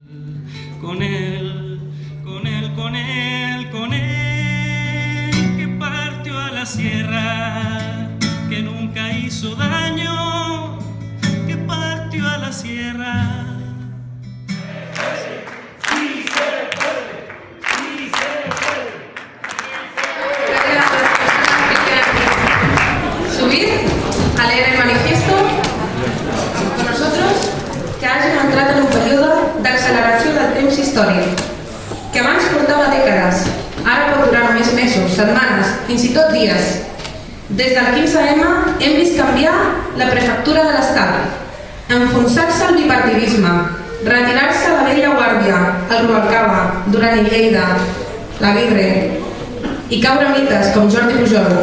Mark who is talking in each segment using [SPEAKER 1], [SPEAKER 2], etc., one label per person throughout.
[SPEAKER 1] Con él, con él, con él, con él, que partió a la sierra, que nunca hizo daño, que partió a la sierra.
[SPEAKER 2] Subir a leer el manifiesto con nosotros que hagin entrat en un període d'acceleració del temps històric, que abans portava dècades, ara pot durar només mesos, setmanes, fins i tot dies. Des del 15M hem vist canviar la prefectura de l'Estat, enfonsar-se el bipartidisme, retirar-se la vella guàrdia, el Rubalcaba, Duran i Lleida, l'Aguirre, i caure mites com Jordi Pujol.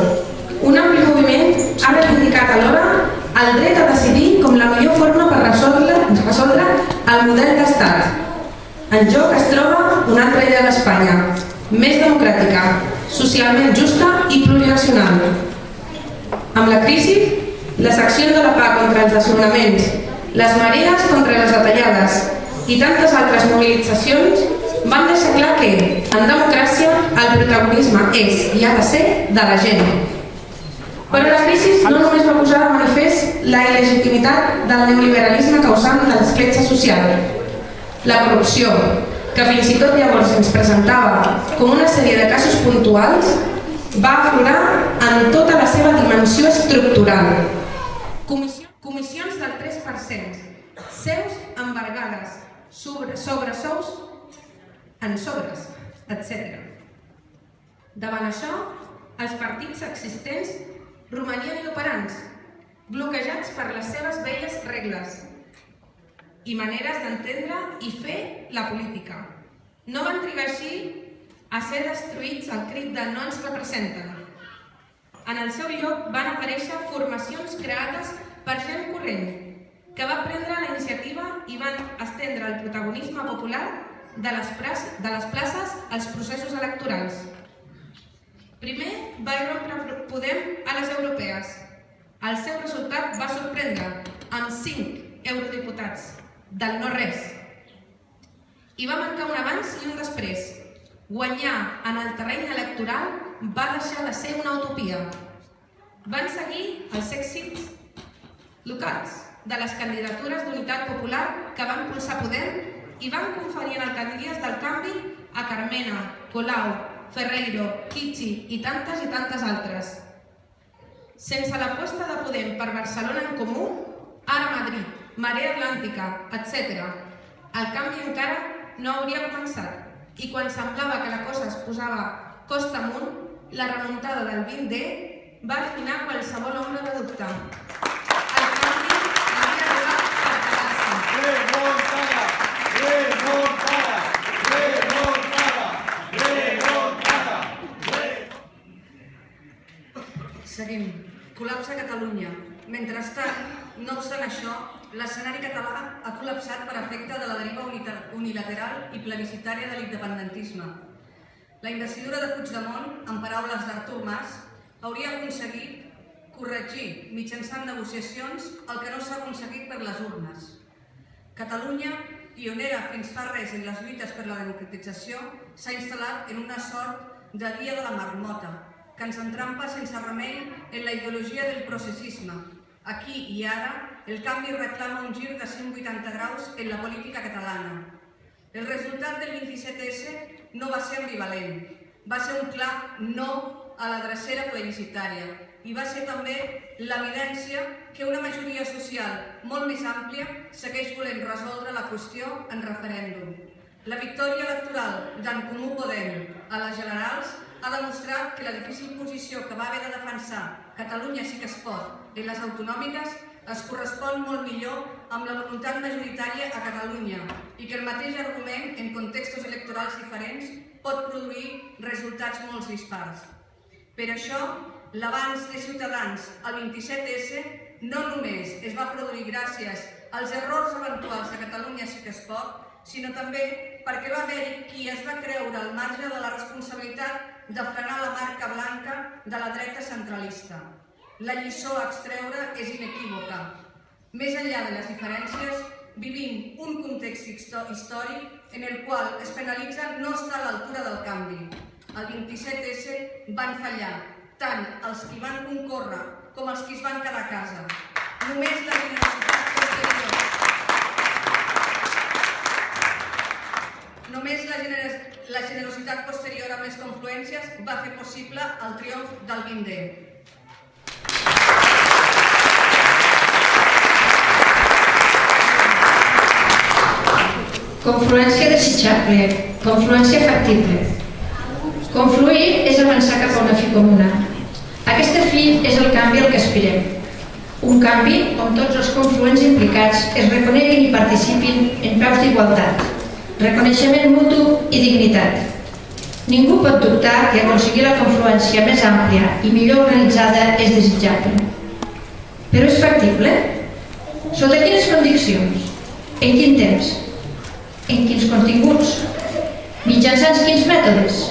[SPEAKER 2] Un ampli moviment ha reivindicat alhora el dret a decidir com la millor forma per resoldre el model d'estat. En joc es troba una altra idea d'Espanya, més democràtica, socialment justa i plurinacional. Amb la crisi, les accions de la PA contra els desnonaments, les marees contra les retallades i tantes altres mobilitzacions van deixar clar que, en democràcia, el protagonisme és i ha de ser de la gent. Però la crisi no només va posar de manifest la il·legitimitat del neoliberalisme causant de l'escletxa social. La corrupció, que fins i tot llavors ens presentava com una sèrie de casos puntuals, va aflorar en tota la seva dimensió estructural. Comissions del 3%, seus embargades, sobresous en sobres, etc. Davant això, els partits existents romanien inoperants, bloquejats per les seves velles regles i maneres d'entendre i fer la política. No van trigar així a ser destruïts al crit de no ens representen. En el seu lloc van aparèixer formacions creades per gent corrent, que va prendre la iniciativa i van estendre el protagonisme popular de les places als processos electorals. Primer va irrompre Podem a les europees. El seu resultat va sorprendre, amb 5 eurodiputats, del no-res. I va marcar un abans i un després. Guanyar en el terreny electoral va deixar de ser una utopia. Van seguir els èxits locals de les candidatures d'unitat popular que van impulsar Podem i van conferir en alcaldies del canvi a Carmena, Colau, Ferreiro, Kichi i tantes altres. Sense l'aposta de Podem per Barcelona en Comú, ara Madrid, Marea Atlàntica, etc., el canvi encara no hauria començat. I quan semblava que la cosa es posava costa amunt, la remuntada del 20D va eliminar qualsevol ombra de dubte. El canvi havia arribat per quedar-se.
[SPEAKER 3] Seguim. Col·lapsa Catalunya. Mentrestant, no obstant això, l'escenari català ha col·lapsat per efecte de la deriva unilateral i plebiscitària de l'independentisme. La investidura de Puigdemont, en paraules d'Artur Mas, hauria aconseguit corregir mitjançant negociacions el que no s'ha aconseguit per les urnes. Catalunya, pionera fins fa res en les lluites per la democratització, s'ha instal·lat en una sort de dia de la marmota, que ens entrampa sense remei en la ideologia del processisme. Aquí i ara, el canvi reclama un gir de 180 graus en la política catalana. El resultat del 27S no va ser ambivalent, va ser un clar no a la drecera plebiscitària i va ser també l'evidència que una majoria social molt més àmplia segueix volent resoldre la qüestió en referèndum. La victòria electoral d'en Comú Podem a les generals ha demostrat que la difícil posició que va haver de defensar Catalunya sí que es pot en les autonòmiques es correspon molt millor amb la voluntat majoritària a Catalunya i que el mateix argument en contextos electorals diferents pot produir resultats molt dispars. Per això, l'avanç de Ciutadans al 27S no només es va produir gràcies als errors eventuals de Catalunya sí que es pot, sinó també perquè va haver-hi qui es va creure al marge de la responsabilitat de frenar la marca blanca de la dreta centralista. La lliçó a extreure és inequívoca. Més enllà de les diferències, vivim un context històric en el qual es penalitza no estar a l'altura del canvi. El 27S van fallar, tant els qui van concórrer com els qui es van quedar a casa. Només la generositat posterior amb les confluències va fer possible el triomf del 20D.
[SPEAKER 4] Confluència desitjable, confluència factible. Confluir és avançar cap a una fi comuna. Aquesta fi és el canvi al que aspirem. Un canvi on tots els confluents implicats es reconeguin i participin en peus d'igualtat, reconeixement mutu i dignitat. Ningú pot dubtar que aconseguir la confluència més àmplia i millor organitzada és desitjable. Però és factible? Sota quines condicions? En quin temps? En quins continguts? Mitjançant quins mètodes?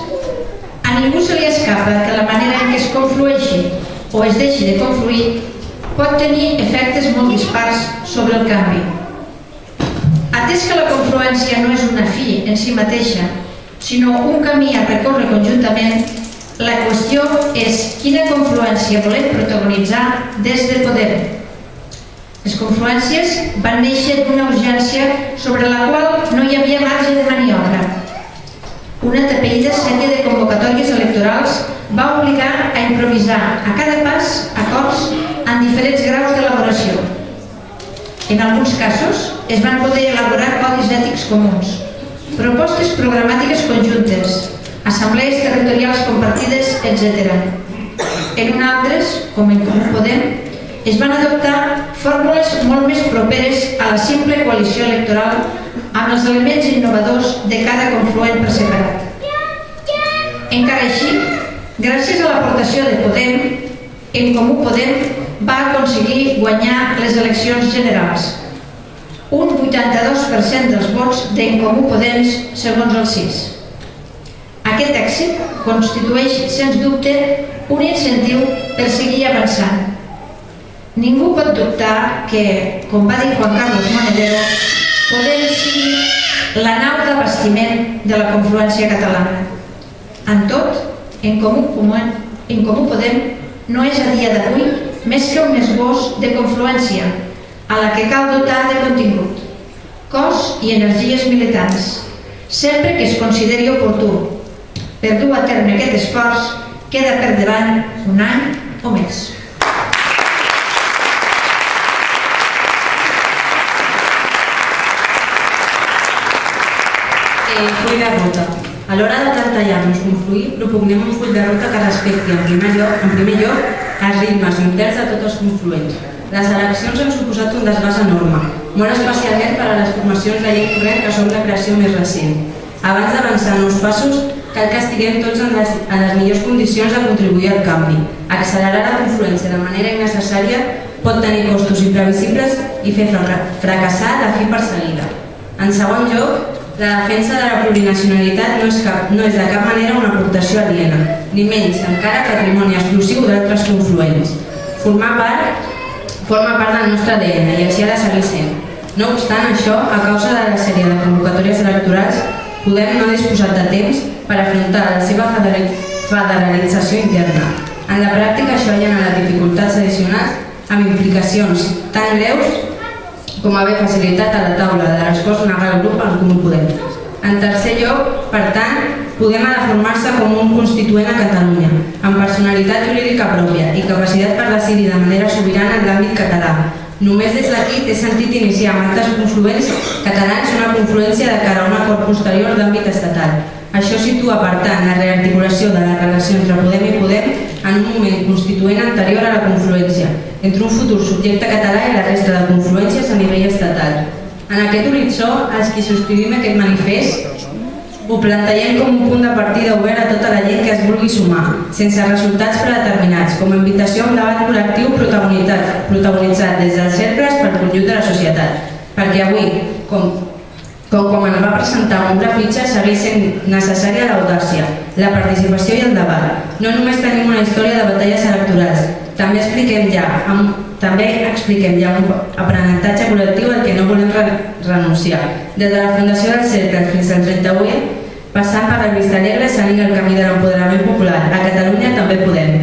[SPEAKER 4] A ningú se li escapa que la manera en què es conflueixi o es deixi de confluir pot tenir efectes molt dispars sobre el canvi. Atès que la confluència no és una fi en si mateixa, sinó un camí a recórrer conjuntament, la qüestió és quina confluència volem protagonitzar des de Podem. Les confluències van néixer d'una urgència sobre la qual no hi havia marge de maniobra. Una atapeïda sèrie de convocatòries electorals va obligar a improvisar a cada pas acords en diferents graus d'elaboració. En alguns casos es van poder elaborar codis ètics comuns, propostes programàtiques conjuntes, assemblees territorials compartides, etc. En altres, com en Comú Podem, es van adoptar fórmules molt més properes a la simple coalició electoral amb els elements innovadors de cada confluent per separat. Encara així, gràcies a l'aportació de Podem, en Comú Podem va aconseguir guanyar les eleccions generals. Un 82% dels vots d'en Comú Podem segons el CIS. Aquest èxit constitueix, sens dubte, un incentiu per seguir avançant. Ningú pot dubtar que, com va dir Juan Carlos Monedero, Podem sigui la nau d'abastiment de la confluència catalana. En tot, en Comú Podem no és a dia d'avui més que un esbós de confluència a la que cal dotar de contingut, cos i energies militants, sempre que es consideri oportú. Per dur a terme aquest esforç queda per davant un any o més.
[SPEAKER 5] Full de ruta. A l'hora de plantejar-nos confluir, propugnem un full de ruta que respecti en primer lloc els ritmes interns de tots els confluents. Les eleccions han suposat un desgast enorme, molt especialment per a les formacions de llei corrent que són la creació més recent. Abans d'avançar en nous passos, cal que estiguem tots en les millors condicions de contribuir al canvi. Accelerar la confluència de manera innecessària pot tenir costos imprevisibles i fer fracassar la fi perseguida. En segon lloc, la defensa de la plurinacionalitat no és de cap manera una aportació aliena, ni menys encara patrimoni exclusiu d'altres confluents. Forma part del nostre ADN i així ha de seguir sent. No obstant això, a causa de la sèrie de convocatòries electorals, Podem no ha disposat de temps per afrontar la seva federalització interna. En la pràctica això genera dificultats addicionals amb implicacions tan greus com haver facilitat a la taula de l'esforç negar el grup al Comú Podem. En tercer lloc, per tant, Podem ha de formar-se com un constituent a Catalunya, amb personalitat jurídica pròpia i capacitat per decidir de manera sobirana en l'àmbit català. Només des d'aquí té sentit iniciar amb altres confluents catalans una confluència de cara a un acord posterior d'àmbit estatal. Això situa, per tant, la rearticulació de la relació entre Podem i Podem en un moment constituent anterior a la confluència, entre un futur subjecte català i la resta de confluències a nivell estatal. En aquest horitzó, els qui subscrivim aquest manifest, ho plantegem com un punt de partida obert a tota la gent que es vulgui sumar, sense resultats predeterminats, com a invitació a un debat col·lectiu protagonitzat des dels cercles pel conjunt de la societat. Perquè avui, com ens va presentar un grafitge, segueix sent necessària l'audàcia, la participació i el debat. No només tenim una història de batalles electorals, també expliquem ja, També expliquem ja un aprenentatge col·lectiu al que no volem renunciar. Des de la fundació del Cercle fins al 38, passant per la Vista Alegre, seguint el camí de l'empoderament popular. A Catalunya també podem.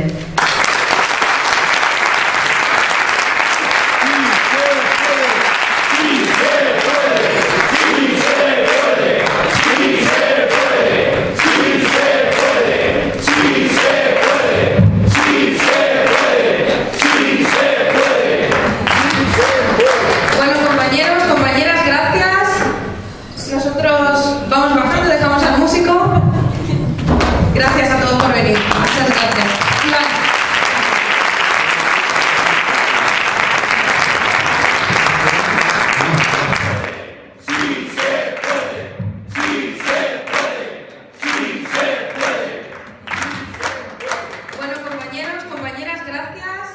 [SPEAKER 2] Gracias a todos por venir. Muchas gracias. Iván. Bueno, compañeros, compañeras, gracias.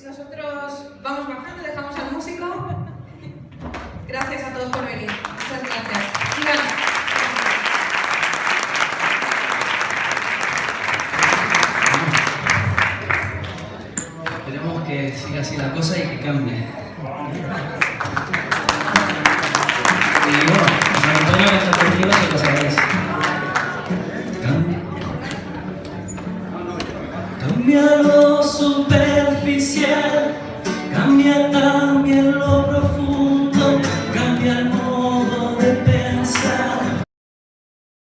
[SPEAKER 2] Nosotros vamos bajando y dejamos al músico. Gracias a todos por venir. Muchas gracias. Iván.
[SPEAKER 1] Esperemos que siga así la cosa y que cambie. Y bueno, San Antonio